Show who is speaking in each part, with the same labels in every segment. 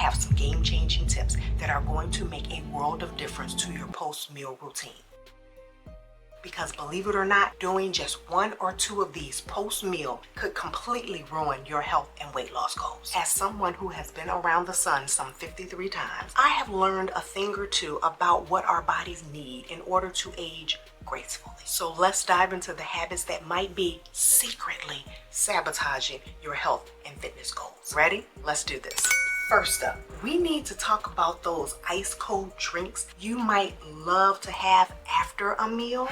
Speaker 1: have some game-changing tips that are going to make a world of difference to your post-meal routine. Because believe it or not, doing just 1 or 2 of these post-meal could completely ruin your health and weight loss goals. As someone who has been around the sun some 53 times, I have learned a thing or two about what our bodies need in order to age gracefully. So let's dive into the habits that might be secretly sabotaging your health and fitness goals. Ready? Let's do this. First up, we need to talk about those ice cold drinks you might love to have after a meal.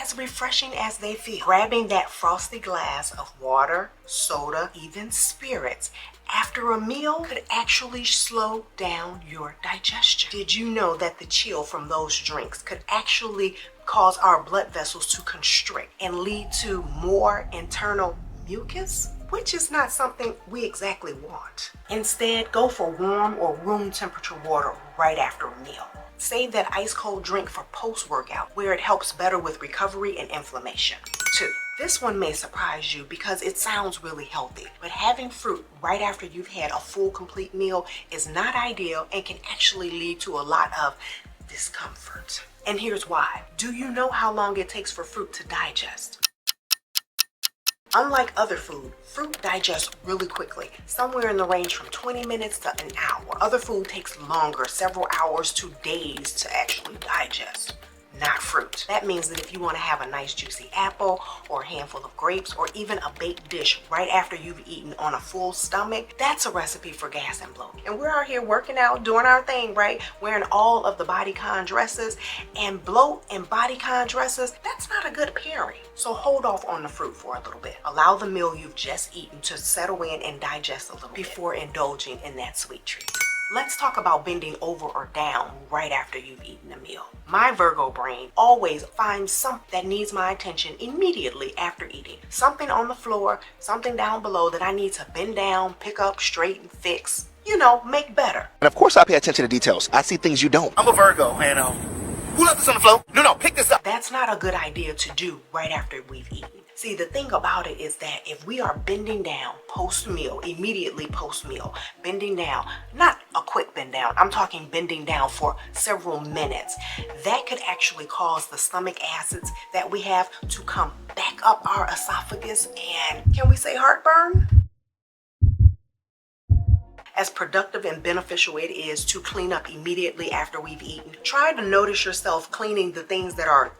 Speaker 1: As refreshing as they feel, grabbing that frosty glass of water, soda, even spirits after a meal could actually slow down your digestion. Did you know that the chill from those drinks could actually cause our blood vessels to constrict and lead to more internal mucus? Which is not something we exactly want. Instead, go for warm or room temperature water right after a meal. Save that ice cold drink for post-workout, where it helps better with recovery and inflammation. 2. This one may surprise you because it sounds really healthy, but having fruit right after you've had a full complete meal is not ideal and can actually lead to a lot of discomfort. And here's why. Do you know how long it takes for fruit to digest? Unlike other food, fruit digests really quickly, somewhere in the range from 20 minutes to an hour. Other food takes longer, several hours to days to actually digest. Not fruit. That means that if you want to have a nice juicy apple or a handful of grapes or even a baked dish right after you've eaten on a full stomach, that's a recipe for gas and bloating. And we're out here working out, doing our thing, right? Wearing all of the bodycon dresses, and bloat and bodycon dresses, that's not a good pairing. So hold off on the fruit for a little bit. Allow the meal you've just eaten to settle in and digest a little before indulging in that sweet treat. Let's talk about bending over or down right after you've eaten a meal. My Virgo brain always finds something that needs my attention immediately after eating. Something on the floor, something down below that I need to bend down, pick up, straighten, fix, make better.
Speaker 2: And of course I pay attention to details. I see things you don't. I'm a Virgo, and who left this on the floor? No, pick this up.
Speaker 1: That's not a good idea to do right after we've eaten. See, the thing about it is that if we are bending down post-meal, immediately post-meal, bending down, not a quick bend down, I'm talking bending down for several minutes, that could actually cause the stomach acids that we have to come back up our esophagus and, can we say heartburn? As productive and beneficial it is to clean up immediately after we've eaten, try to notice yourself cleaning the things that are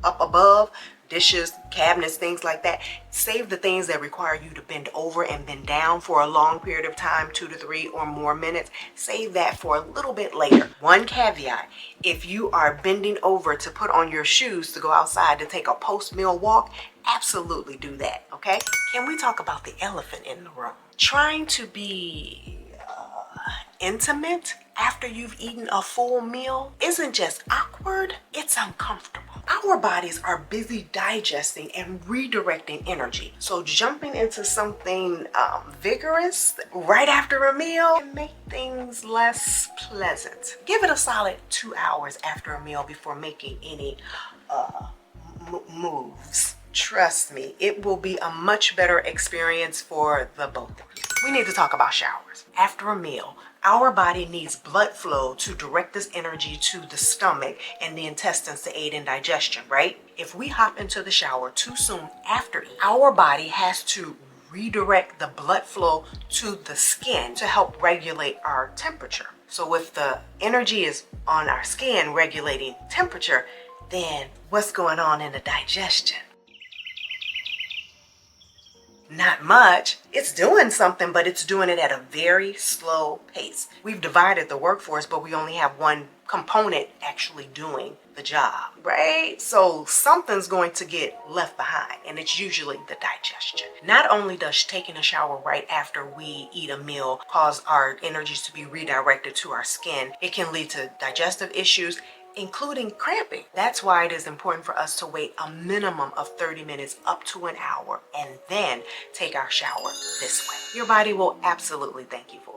Speaker 1: up above, dishes, cabinets, things like that. Save the things that require you to bend over and bend down for a long period of time, 2 to 3 or more minutes. Save that for a little bit later. One caveat, if you are bending over to put on your shoes to go outside to take a post-meal walk, absolutely do that, okay? Can we talk about the elephant in the room? Trying to be intimate after you've eaten a full meal isn't just awkward, it's uncomfortable. Our bodies are busy digesting and redirecting energy. So jumping into something vigorous right after a meal can make things less pleasant. Give it a solid 2 hours after a meal before making any moves. Trust me, it will be a much better experience for the both of you. We need to talk about showers. After a meal, our body needs blood flow to direct this energy to the stomach and the intestines to aid in digestion, right? If we hop into the shower too soon after eating, our body has to redirect the blood flow to the skin to help regulate our temperature. So if the energy is on our skin regulating temperature, then what's going on in the digestion? Not much. It's doing something, but it's doing it at a very slow pace. We've divided the workforce, but we only have one component actually doing the job, right? So something's going to get left behind, and it's usually the digestion. Not only does taking a shower right after we eat a meal cause our energies to be redirected to our skin, it can lead to digestive issues, including cramping. That's why it is important for us to wait a minimum of 30 minutes up to an hour and then take our shower this way. Your body will absolutely thank you for it.